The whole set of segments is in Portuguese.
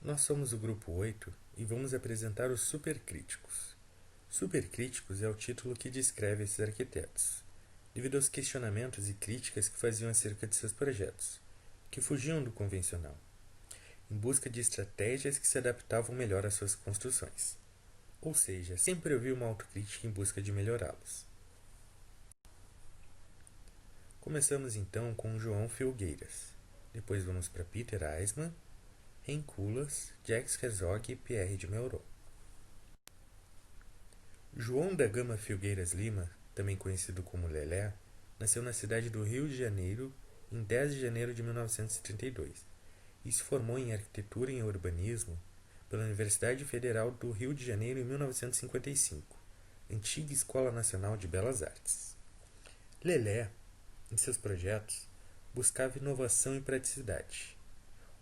Nós somos o Grupo 8 e vamos apresentar os Supercríticos. Supercríticos é o título que descreve esses arquitetos, devido aos questionamentos e críticas que faziam acerca de seus projetos, que fugiam do convencional, em busca de estratégias que se adaptavam melhor às suas construções. Ou seja, sempre havia uma autocrítica em busca de melhorá-los. Começamos então com João Filgueiras, depois vamos para Peter Eisman, Ren Koolhaas, Jacques Herzog e Pierre de Meuron. João da Gama Filgueiras Lima, também conhecido como Lelé, nasceu na cidade do Rio de Janeiro em 10 de janeiro de 1932 e se formou em arquitetura e em urbanismo pela Universidade Federal do Rio de Janeiro em 1955, antiga Escola Nacional de Belas Artes. Lelé, em seus projetos, buscava inovação e praticidade.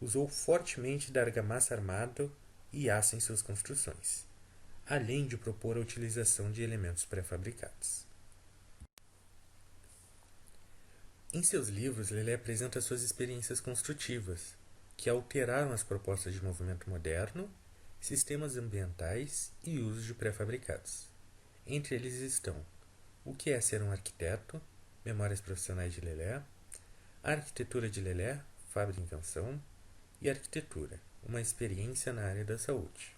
Usou fortemente da argamassa armada e aço em suas construções, além de propor a utilização de elementos pré-fabricados. Em seus livros, Lelé apresenta suas experiências construtivas, que alteraram as propostas de movimento moderno, sistemas ambientais e uso de pré-fabricados. Entre eles estão O que é ser um arquiteto, Memórias profissionais de Lelé, A arquitetura de Lelé, Fábrica de Invenção, e Arquitetura, uma experiência na área da saúde.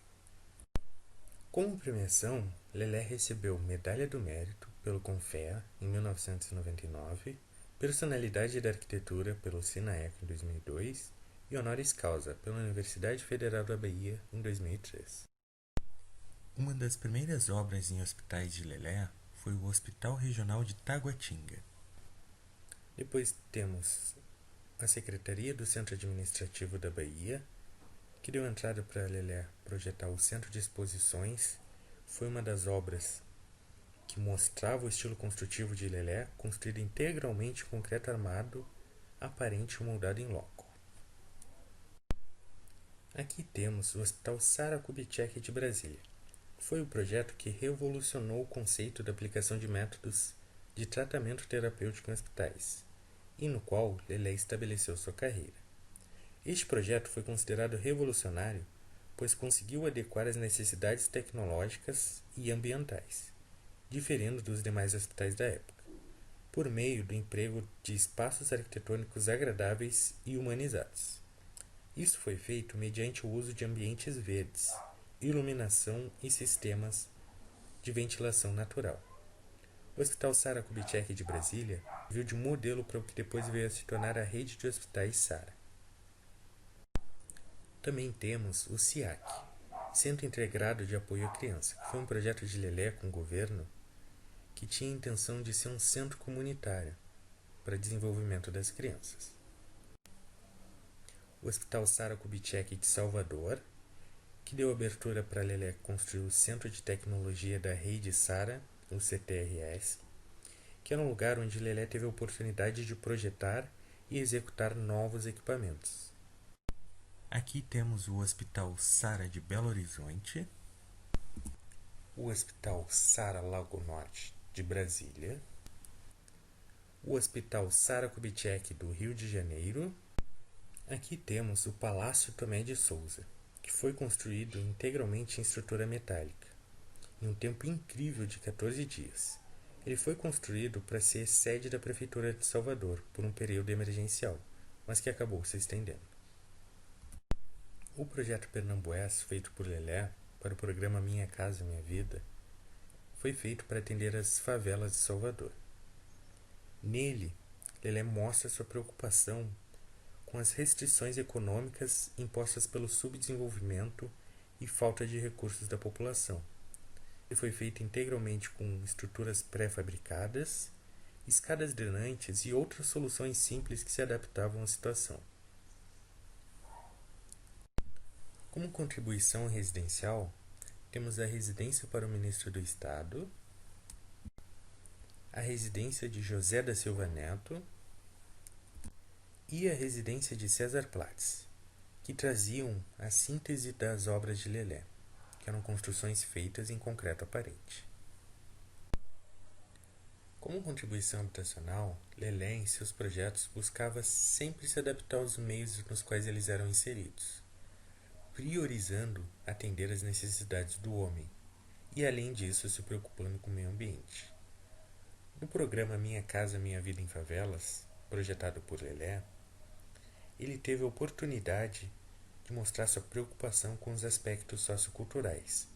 Como premiação, Lelé recebeu Medalha do Mérito pelo Confea em 1999, Personalidade da Arquitetura pelo SINAEC em 2002 e Honoris Causa pela Universidade Federal da Bahia em 2003. Uma das primeiras obras em hospitais de Lelé foi o Hospital Regional de Taguatinga. Depois temos a Secretaria do Centro Administrativo da Bahia, que deu entrada para Lelé projetar o Centro de Exposições. Foi uma das obras que mostrava o estilo construtivo de Lelé, construído integralmente em concreto armado, aparente ou moldado em loco. Aqui temos o Hospital Sara Kubitschek de Brasília. Foi o projeto que revolucionou o conceito da aplicação de métodos de tratamento terapêutico em hospitais, e no qual Lelé estabeleceu sua carreira. Este projeto foi considerado revolucionário, pois conseguiu adequar as necessidades tecnológicas e ambientais, diferindo dos demais hospitais da época, por meio do emprego de espaços arquitetônicos agradáveis e humanizados. Isso foi feito mediante o uso de ambientes verdes, iluminação e sistemas de ventilação natural. O Hospital Sara Kubitschek de Brasília serviu de modelo para o que depois veio a se tornar a rede de hospitais Sara. Também temos o CIAC, Centro Integrado de Apoio à Criança, que foi um projeto de Lelé com o governo que tinha a intenção de ser um centro comunitário para desenvolvimento das crianças. O Hospital Sara Kubitschek de Salvador, que deu abertura para Lelé construir o Centro de Tecnologia da Rede Sara, o CTRS, que era um lugar onde Lelé teve a oportunidade de projetar e executar novos equipamentos. Aqui temos o Hospital Sara de Belo Horizonte, o Hospital Sara Lago Norte de Brasília, o Hospital Sara Kubitschek do Rio de Janeiro. Aqui temos o Palácio Tomé de Souza, que foi construído integralmente em estrutura metálica, em um tempo incrível de 14 dias. Ele foi construído para ser sede da Prefeitura de Salvador por um período emergencial, mas que acabou se estendendo. O projeto Pernambués, feito por Lelé para o programa Minha Casa Minha Vida, foi feito para atender as favelas de Salvador. Nele, Lelé mostra sua preocupação com as restrições econômicas impostas pelo subdesenvolvimento e falta de recursos da população. Ele foi feito integralmente com estruturas pré-fabricadas, escadas drenantes e outras soluções simples que se adaptavam à situação. Como contribuição residencial, temos a Residência para o Ministro do Estado, a Residência de José da Silva Neto e a Residência de César Platts, que traziam a síntese das obras de Lelé, que eram construções feitas em concreto aparente. Como contribuição habitacional, Lelé em seus projetos buscava sempre se adaptar aos meios nos quais eles eram inseridos. priorizando atender às necessidades do homem e, além disso, se preocupando com o meio ambiente. No programa Minha Casa Minha Vida em Favelas, projetado por Lelé, ele teve a oportunidade de mostrar sua preocupação com os aspectos socioculturais,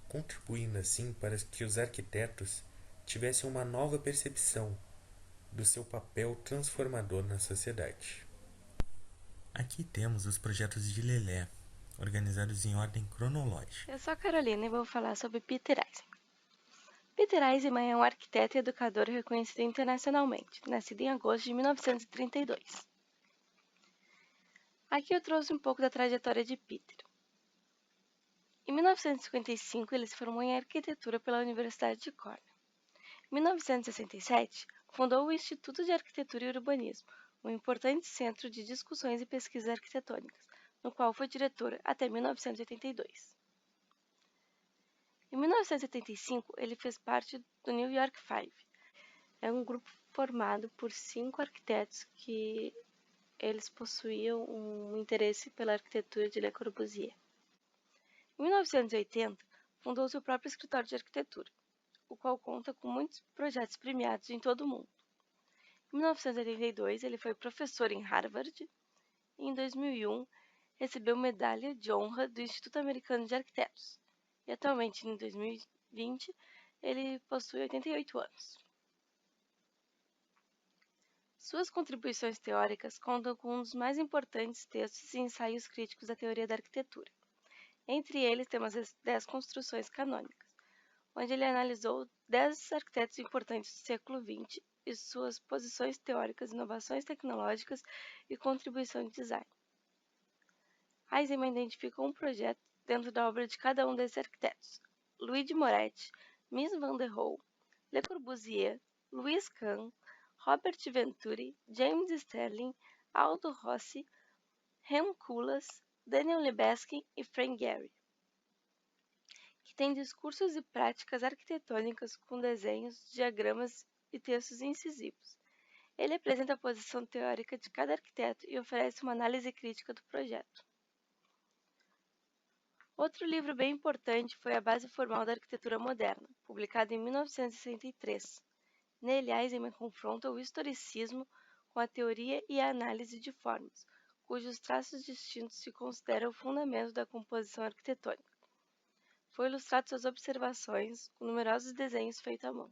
contribuindo assim para que os arquitetos tivessem uma nova percepção do seu papel transformador na sociedade. Aqui temos os projetos de Lelé, organizados em ordem cronológica. Eu sou a Carolina e vou falar sobre Peter Eisenman. Peter Eisenman é um arquiteto e educador reconhecido internacionalmente, nascido em agosto de 1932. Aqui eu trouxe um pouco da trajetória de Peter. Em 1955, ele se formou em arquitetura pela Universidade de Cornell. Em 1967, fundou o Instituto de Arquitetura e Urbanismo, um importante centro de discussões e pesquisas arquitetônicas, no qual foi diretor até 1982. Em 1975, ele fez parte do New York Five. É um grupo formado por 5 arquitetos que eles possuíam um interesse pela arquitetura de Le Corbusier. Em 1980, fundou seu próprio escritório de arquitetura, o qual conta com muitos projetos premiados em todo o mundo. Em 1982, ele foi professor em Harvard e em 2001 recebeu medalha de honra do Instituto Americano de Arquitetos. E atualmente, em 2020, ele possui 88 anos. Suas contribuições teóricas contam com um dos mais importantes textos e ensaios críticos da teoria da arquitetura. Entre eles temos as 10 construções canônicas, onde ele analisou 10 arquitetos importantes do século XX e suas posições teóricas, inovações tecnológicas e contribuição de design. Eisenman identificou um projeto dentro da obra de cada um desses arquitetos: Luigi Moretti, Mies van der Rohe, Le Corbusier, Louis Kahn, Robert Venturi, James Sterling, Aldo Rossi, Rem Koolhaas, Daniel Libeskind e Frank Gehry, que tem discursos e práticas arquitetônicas com desenhos, diagramas e textos incisivos. Ele apresenta a posição teórica de cada arquiteto e oferece uma análise crítica do projeto. Outro livro bem importante foi A Base Formal da Arquitetura Moderna, publicado em 1963. Nele, Eisenman confronta o historicismo com a teoria e a análise de formas, cujos traços distintos se consideram o fundamento da composição arquitetônica. Foi ilustrado suas observações com numerosos desenhos feitos à mão.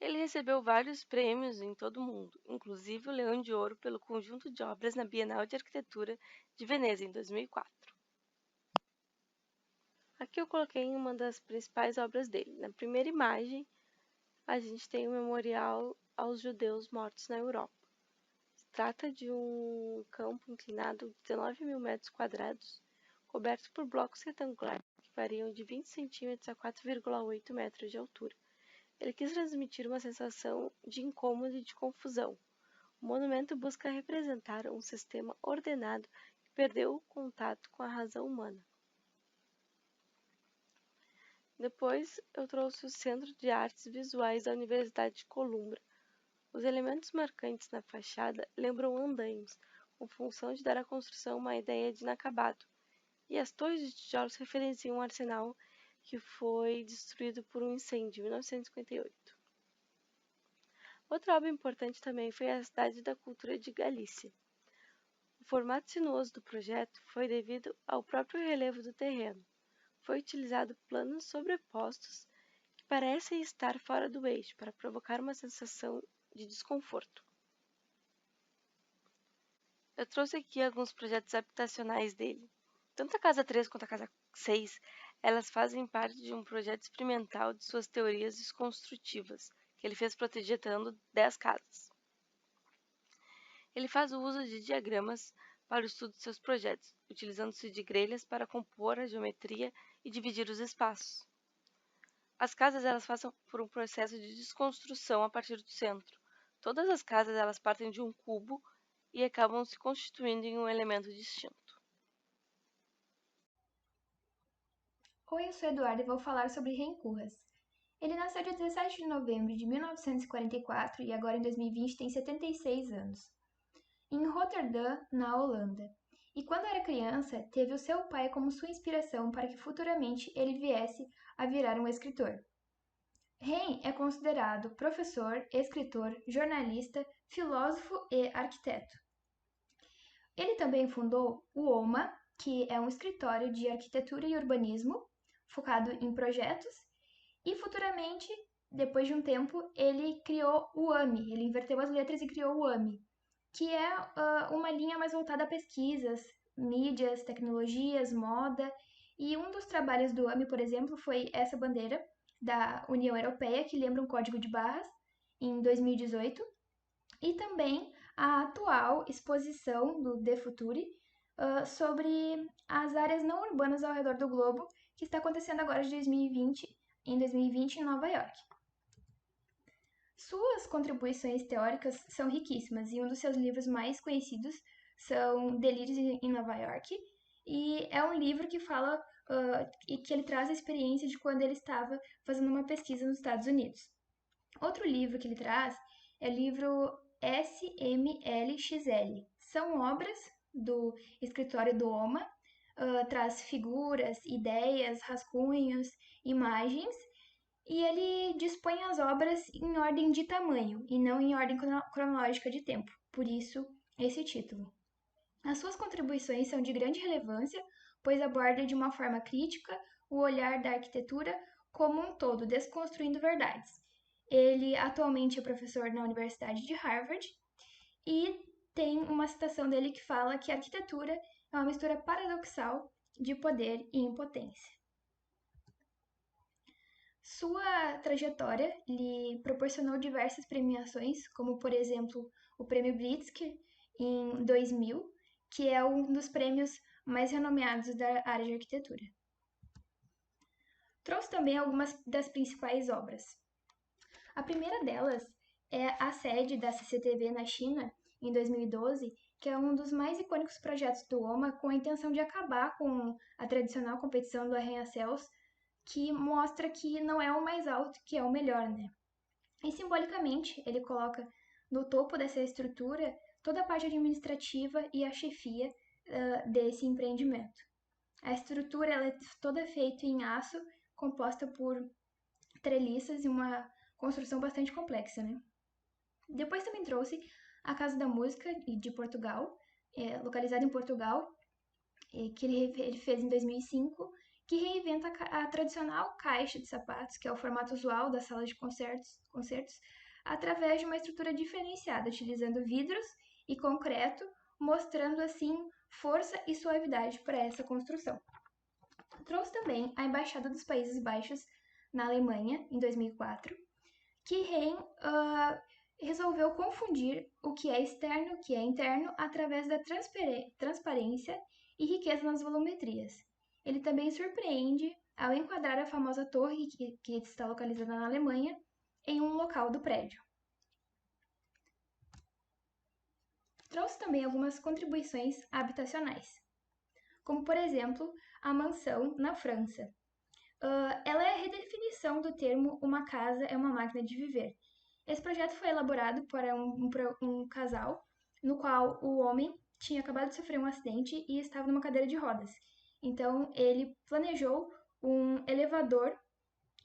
Ele recebeu vários prêmios em todo o mundo, inclusive o Leão de Ouro pelo conjunto de obras na Bienal de Arquitetura de Veneza, em 2004. Aqui eu coloquei uma das principais obras dele. Na primeira imagem, a gente tem o memorial aos judeus mortos na Europa. Se trata de um campo inclinado de 19 mil metros quadrados, coberto por blocos retangulares que variam de 20 centímetros a 4,8 metros de altura. Ele quis transmitir uma sensação de incômodo e de confusão. O monumento busca representar um sistema ordenado que perdeu o contato com a razão humana. Depois, eu trouxe o Centro de Artes Visuais da Universidade de Columbia. Os elementos marcantes na fachada lembram andaimes, com função de dar à construção uma ideia de inacabado, e as torres de tijolos referenciam um arsenal que foi destruído por um incêndio em 1958. Outra obra importante também foi a Cidade da Cultura de Galícia. O formato sinuoso do projeto foi devido ao próprio relevo do terreno. Foi utilizado planos sobrepostos que parecem estar fora do eixo para provocar uma sensação de desconforto. Eu trouxe aqui alguns projetos habitacionais dele. Tanto a Casa 3 quanto a Casa 6, elas fazem parte de um projeto experimental de suas teorias desconstrutivas, que ele fez projetando 10 casas. Ele faz o uso de diagramas para o estudo de seus projetos, utilizando-se de grelhas para compor a geometria e dividir os espaços. As casas elas passam por um processo de desconstrução a partir do centro. Todas as casas elas partem de um cubo e acabam se constituindo em um elemento distinto. Oi, eu sou Eduardo e vou falar sobre Rem Koolhaas. Ele nasceu dia 17 de novembro de 1944 e agora em 2020 tem 76 anos. em Roterdã, na Holanda. E quando era criança, teve o seu pai como sua inspiração para que futuramente ele viesse a virar um escritor. Ren é considerado professor, escritor, jornalista, filósofo e arquiteto. Ele também fundou o OMA, que é um escritório de arquitetura e urbanismo focado em projetos, e futuramente, depois de um tempo, ele criou o AMI, ele inverteu as letras e criou o AMI, que é uma linha mais voltada a pesquisas, mídias, tecnologias, moda, e um dos trabalhos do AMI, por exemplo, foi essa bandeira da União Europeia, que lembra um código de barras, em 2018, e também a atual exposição do De Futuri sobre as áreas não urbanas ao redor do globo, que está acontecendo agora em 2020 em Nova York. Suas contribuições teóricas são riquíssimas e um dos seus livros mais conhecidos são Delírios em Nova York, e é um livro que fala e que ele traz a experiência de quando ele estava fazendo uma pesquisa nos Estados Unidos. Outro livro que ele traz é o livro SMLXL. São obras do escritório do OMA, traz figuras, ideias, rascunhos, imagens, e ele dispõe as obras em ordem de tamanho e não em ordem cronológica de tempo, por isso esse título. As suas contribuições são de grande relevância, pois aborda de uma forma crítica o olhar da arquitetura como um todo, desconstruindo verdades. Ele atualmente é professor na Universidade de Harvard e tem uma citação dele que fala que a arquitetura é uma mistura paradoxal de poder e impotência. Sua trajetória lhe proporcionou diversas premiações, como por exemplo o Prêmio Pritzker em 2000, que é um dos prêmios mais renomeados da área de arquitetura. Trouxe também algumas das principais obras. A primeira delas é a sede da CCTV na China, em 2012, que é um dos mais icônicos projetos do OMA com a intenção de acabar com a tradicional competição do arranha-céus, que mostra que não é o mais alto que é o melhor, né? E simbolicamente, ele coloca no topo dessa estrutura toda a parte administrativa e a chefia desse empreendimento. A estrutura ela é toda feita em aço, composta por treliças e uma construção bastante complexa, né? Depois também trouxe a Casa da Música de Portugal, localizada em Portugal, que ele fez em 2005, que reinventa a tradicional caixa de sapatos, que é o formato usual da sala de concertos, através de uma estrutura diferenciada, utilizando vidros e concreto, mostrando assim força e suavidade para essa construção. Trouxe também a Embaixada dos Países Baixos na Alemanha, em 2004, que resolveu confundir o que é externo e o que é interno através da transparência e riqueza nas volumetrias. Ele também surpreende ao enquadrar a famosa torre que está localizada na Alemanha em um local do prédio. Trouxe também algumas contribuições habitacionais, como por exemplo a mansão na França. Ela é a redefinição do termo uma casa é uma máquina de viver. Esse projeto foi elaborado por um casal no qual o homem tinha acabado de sofrer um acidente e estava numa cadeira de rodas. Então ele planejou um elevador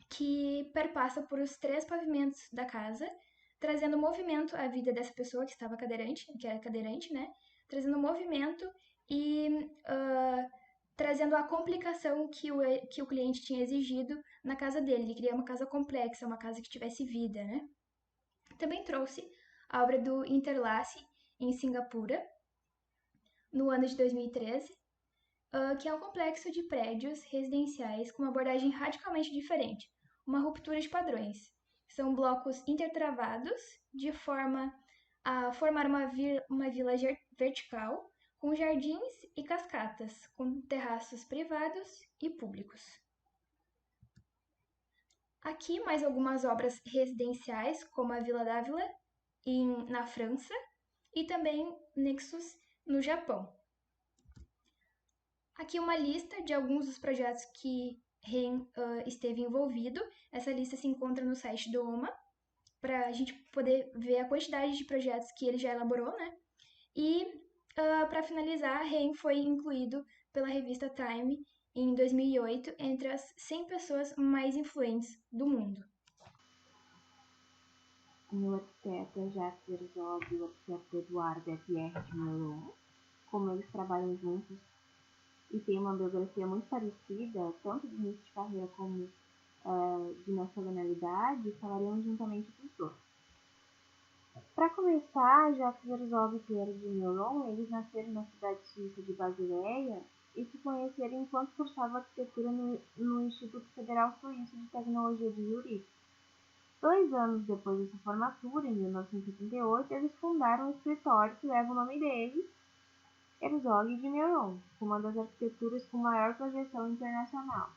que perpassa por os 3 pavimentos da casa, trazendo movimento à vida dessa pessoa que era cadeirante, né? Trazendo movimento e trazendo a complicação que o cliente tinha exigido na casa dele. Ele queria uma casa complexa, uma casa que tivesse vida, né? Também trouxe a obra do Interlace, em Singapura, no ano de 2013, que é um complexo de prédios residenciais com uma abordagem radicalmente diferente, uma ruptura de padrões. São blocos intertravados de forma a formar uma vila vertical, com jardins e cascatas, com terraços privados e públicos. Aqui mais algumas obras residenciais, como a Vila d'Ávila, na França, e também Nexus, no Japão. Aqui uma lista de alguns dos projetos que Ren esteve envolvido. Essa lista se encontra no site do OMA, para a gente poder ver a quantidade de projetos que ele já elaborou, né? E, para finalizar, Ren foi incluído pela revista Time em 2008 entre as 100 pessoas mais influentes do mundo. O arquiteto é Jacques Herzog e o arquiteto Eduardo é Pierre de Meuron. Como eles trabalham juntos e têm uma biografia muito parecida, tanto de início de carreira como de nacionalidade, falaremos juntamente dos dois. Para começar, Jacques Herzog e Pierre de Meuron, eles nasceram na cidade suíça de Basileia e se conheceram enquanto cursavam arquitetura no Instituto Federal Suíço de Tecnologia de Zurique. 2 anos depois de sua formatura, em 1978, eles fundaram um escritório que leva o nome deles, Herzog de Meuron, uma das arquiteturas com maior projeção internacional.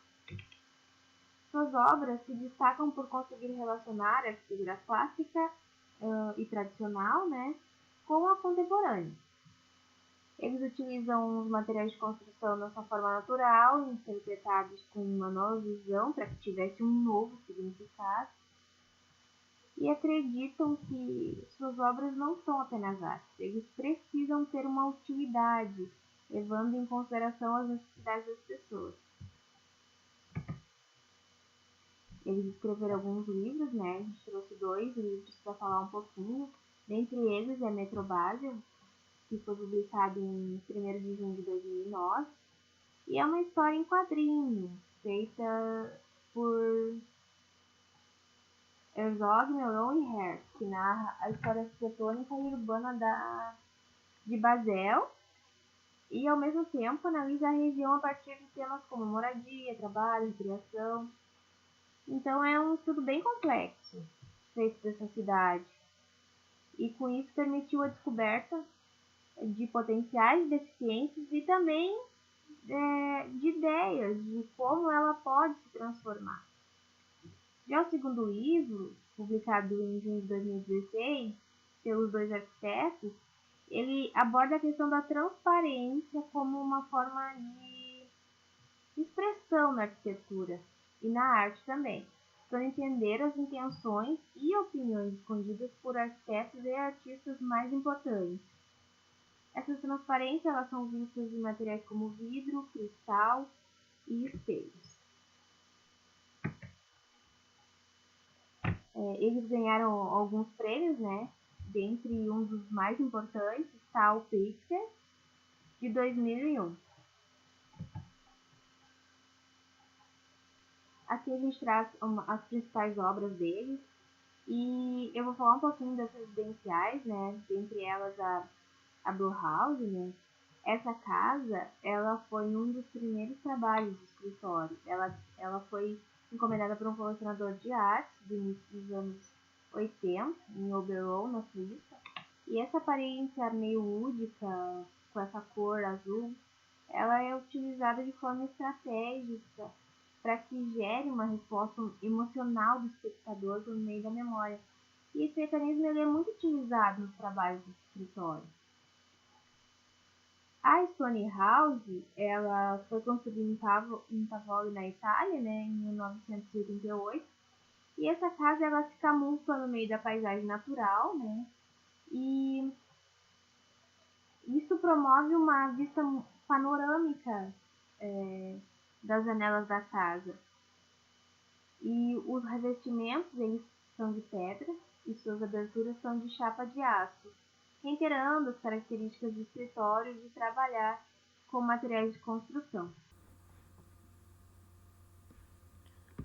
Suas obras se destacam por conseguir relacionar a arquitetura clássica e tradicional, né, com a contemporânea. Eles utilizam os materiais de construção na sua forma natural, interpretados com uma nova visão para que tivesse um novo significado, e acreditam que suas obras não são apenas arte, eles precisam ter uma utilidade, levando em consideração as necessidades das pessoas. Eles escreveram alguns livros, né? A gente trouxe 2 livros para falar um pouquinho. Dentre eles é Metro Basel, que foi publicado em 1º de junho de 2009. E é uma história em quadrinhos, feita por Herzog, Meuron e Hertz, que narra a história arquitetônica e urbana de Basel e, ao mesmo tempo, analisa a região a partir de temas como moradia, trabalho, criação. Então é um estudo bem complexo feito dessa cidade e com isso permitiu a descoberta de potenciais deficiências e também de ideias de como ela pode se transformar. Já o segundo livro, publicado em junho de 2016 pelos 2 arquitetos, ele aborda a questão da transparência como uma forma de expressão na arquitetura e na arte também, para entender as intenções e opiniões escondidas por arquitetos e artistas mais importantes. Essas transparências elas são vistas em materiais como vidro, cristal e espelhos. Eles ganharam alguns prêmios, né? Dentre um dos mais importantes está o Pritzker, de 2001. Aqui a gente traz as principais obras deles e eu vou falar um pouquinho das residenciais, né? Dentre elas a Bauhaus, né? Essa casa, ela foi um dos primeiros trabalhos do escritório. Ela foi encomendada por um colecionador de arte do início dos anos 80, em Oberon, na Suíça. E essa aparência meio lúdica, com essa cor azul, ela é utilizada de forma estratégica para que gere uma resposta emocional do espectador por meio da memória. E esse mecanismo ele é muito utilizado nos trabalhos do escritório. A Stone House, ela foi construída em Tavoli, na Itália, né, em 1988. E essa casa ela se camufla no meio da paisagem natural, né? E isso promove uma vista panorâmica das janelas da casa. E os revestimentos eles são de pedra e suas aberturas são de chapa de aço, reiterando as características do escritório de trabalhar com materiais de construção.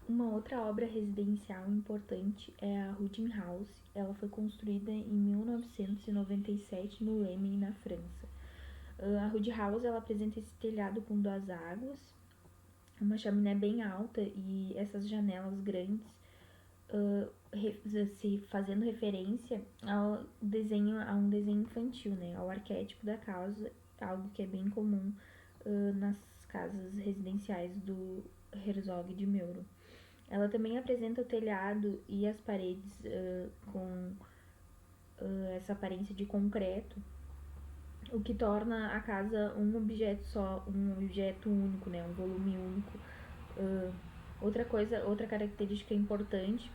Uma outra obra residencial importante é a Rudin House. Ela foi construída em 1997 no Lemen, na França. A Rudin House ela apresenta esse telhado com 2 águas, uma chaminé bem alta e essas janelas grandes, fazendo referência a um desenho infantil, né, ao arquétipo da casa, algo que é bem comum nas casas residenciais do Herzog de Meuron. Ela também apresenta o telhado e as paredes com essa aparência de concreto, o que torna a casa um objeto só, um objeto único, um volume único. Outra característica importante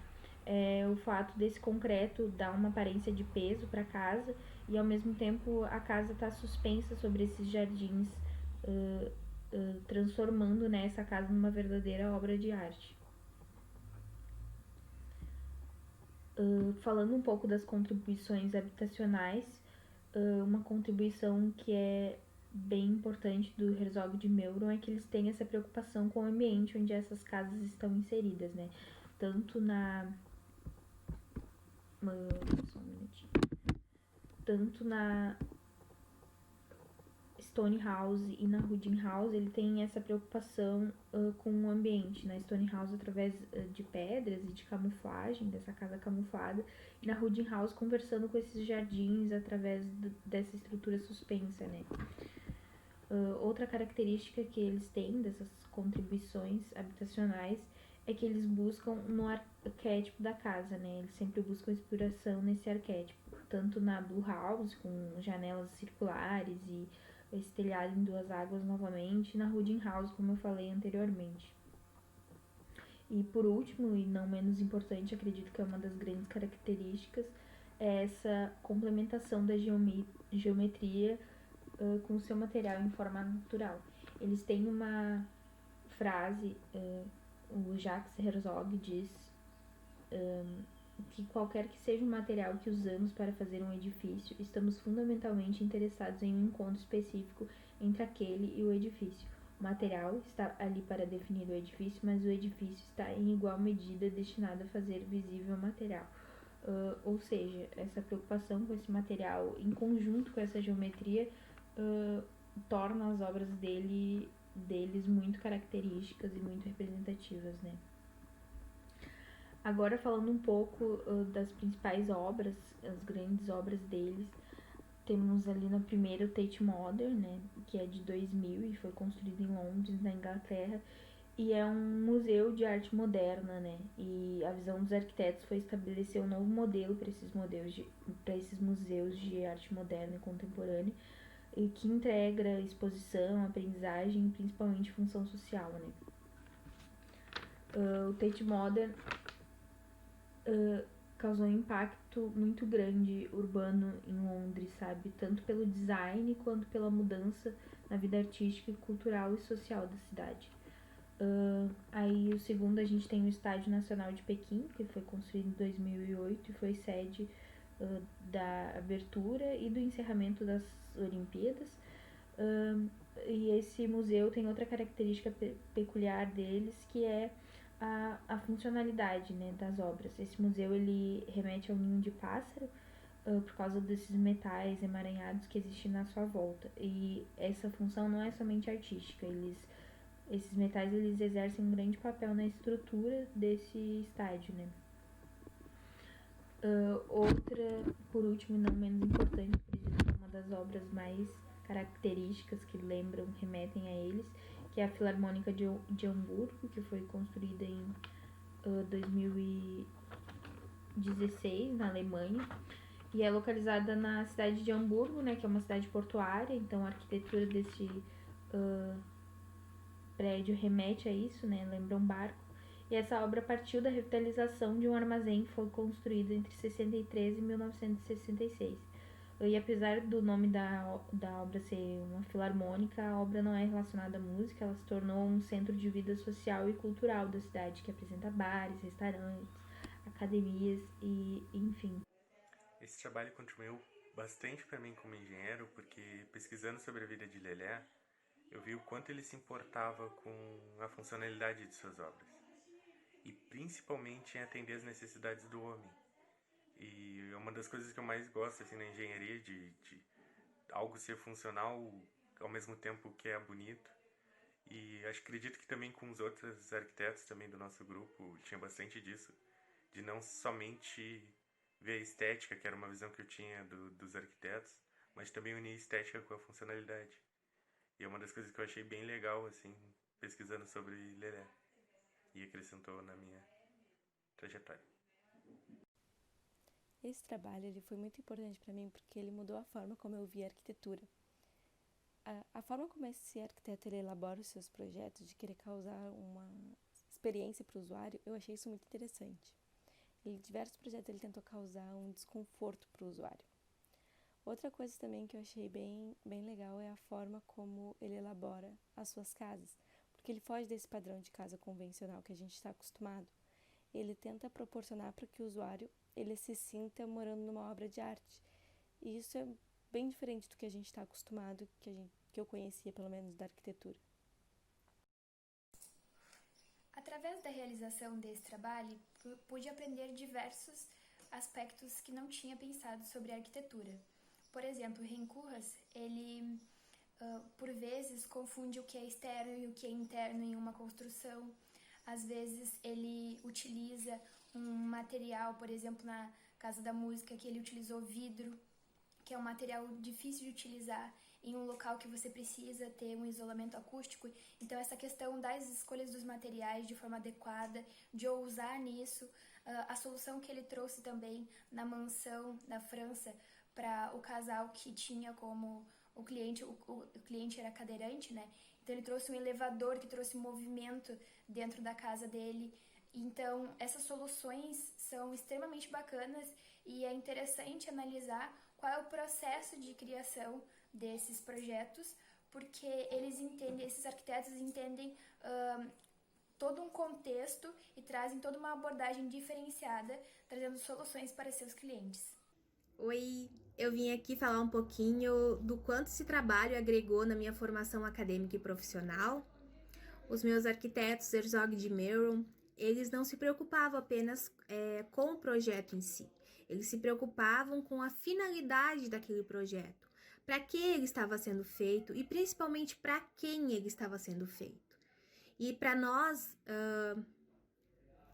é o fato desse concreto dar uma aparência de peso para a casa e ao mesmo tempo a casa está suspensa sobre esses jardins, transformando, né, essa casa numa verdadeira obra de arte. Falando um pouco das contribuições habitacionais, uma contribuição que é bem importante do Herzog de Meuron é que eles têm essa preocupação com o ambiente onde essas casas estão inseridas, né? Tanto só um minutinho. Tanto na Stone House e na Rudin House, ele tem essa preocupação com o ambiente. Na Stone House, através de pedras e de camuflagem, dessa casa camuflada, e na Rudin House, conversando com esses jardins através dessa estrutura suspensa, né? Outra característica que eles têm dessas contribuições habitacionais é que eles buscam no arquétipo da casa, né? Eles sempre buscam inspiração nesse arquétipo, tanto na Blue House, com janelas circulares e esse telhado em duas águas novamente, e na Rudin House, como eu falei anteriormente. E por último, e não menos importante, acredito que é uma das grandes características, é essa complementação da geometria com o seu material em forma natural. Eles têm uma frase, o Jacques Herzog diz que qualquer que seja o material que usamos para fazer um edifício, estamos fundamentalmente interessados em um encontro específico entre aquele e o edifício. O material está ali para definir o edifício, mas o edifício está em igual medida destinado a fazer visível o material. Ou seja, essa preocupação com esse material em conjunto com essa geometria torna as obras deles muito características e muito representativas, né? Agora falando um pouco das principais obras, as grandes obras deles, temos ali na primeira o Tate Modern, né, que é de 2000 e foi construído em Londres, na Inglaterra, e é um museu de arte moderna, né, e a visão dos arquitetos foi estabelecer um novo modelo para esses museus de arte moderna e contemporânea, e que integra exposição, aprendizagem e principalmente função social, né. O Tate Modern causou um impacto muito grande urbano em Londres, sabe? Tanto pelo design quanto pela mudança na vida artística, cultural e social da cidade. Aí o segundo a gente tem o Estádio Nacional de Pequim, que foi construído em 2008 e foi sede da abertura e do encerramento das Olimpíadas. E esse museu tem outra característica peculiar deles, que é a funcionalidade, né, das obras. Esse museu ele remete ao ninho de pássaro por causa desses metais emaranhados que existem na sua volta. E essa função não é somente artística, esses metais eles exercem um grande papel na estrutura desse estádio, né. Outra, por último e não menos importante, acredito que é uma das obras mais características que remetem a eles, que é a Filarmônica de Hamburgo, que foi construída em 2016 na Alemanha, e é localizada na cidade de Hamburgo, né, que é uma cidade portuária, então a arquitetura desse prédio remete a isso, né, lembra um barco. E essa obra partiu da revitalização de um armazém que foi construído entre 63 e 1966. E apesar do nome da obra ser uma filarmônica, a obra não é relacionada à música, ela se tornou um centro de vida social e cultural da cidade, que apresenta bares, restaurantes, academias e enfim. Esse trabalho contribuiu bastante para mim como engenheiro, porque pesquisando sobre a vida de Lelé, eu vi o quanto ele se importava com a funcionalidade de suas obras, e principalmente em atender as necessidades do homem. E é uma das coisas que eu mais gosto assim, na engenharia, de algo ser funcional ao mesmo tempo que é bonito. E acredito que também com os outros arquitetos também do nosso grupo tinha bastante disso, de não somente ver a estética, que era uma visão que eu tinha dos arquitetos, mas também unir a estética com a funcionalidade. E é uma das coisas que eu achei bem legal, assim, pesquisando sobre Lelé, e acrescentou na minha trajetória. Esse trabalho ele foi muito importante para mim porque ele mudou a forma como eu via a arquitetura. A forma como esse arquiteto ele elabora os seus projetos, de querer causar uma experiência para o usuário, eu achei isso muito interessante. diversos projetos ele tentou causar um desconforto para o usuário. Outra coisa também que eu achei bem legal é a forma como ele elabora as suas casas, porque ele foge desse padrão de casa convencional que a gente está acostumado. Ele tenta proporcionar para que o usuário ele se sinta morando numa obra de arte. E isso é bem diferente do que a gente está acostumado, que eu conhecia pelo menos da arquitetura. Através da realização desse trabalho, pude aprender diversos aspectos que não tinha pensado sobre a arquitetura. Por exemplo, Henri Koolhaas, ele por vezes confunde o que é externo e o que é interno em uma construção. Às vezes ele utiliza um material, por exemplo, na Casa da Música, que ele utilizou vidro, que é um material difícil de utilizar em um local que você precisa ter um isolamento acústico. Então, essa questão das escolhas dos materiais de forma adequada, de ousar nisso, a solução que ele trouxe também na mansão na França para o casal que tinha como o cliente era cadeirante, né? Então, ele trouxe um elevador que trouxe movimento dentro da casa dele. Então, essas soluções são extremamente bacanas e é interessante analisar qual é o processo de criação desses projetos, porque esses arquitetos entendem todo um contexto e trazem toda uma abordagem diferenciada, trazendo soluções para seus clientes. Oi, eu vim aqui falar um pouquinho do quanto esse trabalho agregou na minha formação acadêmica e profissional. Os meus arquitetos Herzog de Meuron, eles não se preocupavam apenas com o projeto em si. Eles se preocupavam com a finalidade daquele projeto, para que ele estava sendo feito e principalmente para quem ele estava sendo feito. E para nós,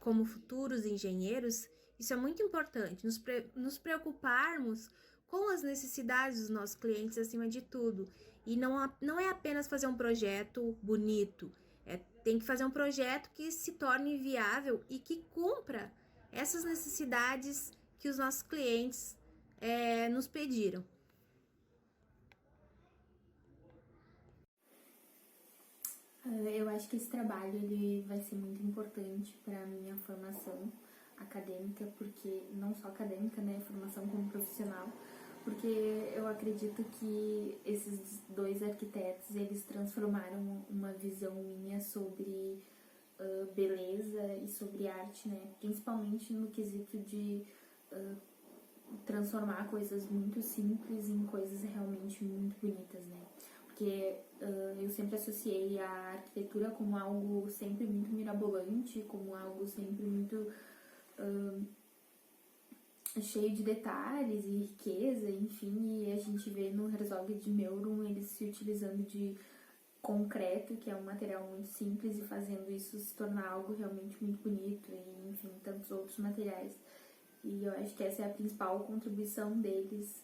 como futuros engenheiros, isso é muito importante, nos preocuparmos com as necessidades dos nossos clientes acima de tudo. E não é apenas fazer um projeto bonito, tem que fazer um projeto que se torne viável e que cumpra essas necessidades que os nossos clientes nos pediram. Eu acho que esse trabalho ele vai ser muito importante para a minha formação acadêmica, porque não só acadêmica, né, formação como profissional, porque eu acredito que esses dois arquitetos, eles transformaram uma visão minha sobre beleza e sobre arte, né, principalmente no quesito de transformar coisas muito simples em coisas realmente muito bonitas, né, porque eu sempre associei a arquitetura como algo sempre muito mirabolante, como algo sempre muito cheio de detalhes e riqueza, enfim, e a gente vê no Herzog de Meuron eles se utilizando de concreto, que é um material muito simples, e fazendo isso se tornar algo realmente muito bonito, e enfim, tantos outros materiais. E eu acho que essa é a principal contribuição deles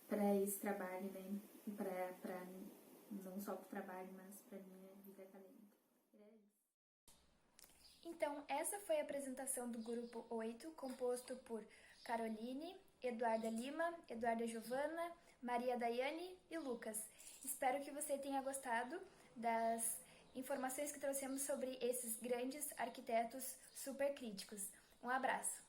para esse trabalho, né? Para não só para o trabalho, mas para a minha vida acadêmica. Então, essa foi a apresentação do Grupo 8, composto por Caroline, Eduarda Lima, Eduarda Giovana, Maria Daiane e Lucas. Espero que você tenha gostado das informações que trouxemos sobre esses grandes arquitetos super críticos. Um abraço!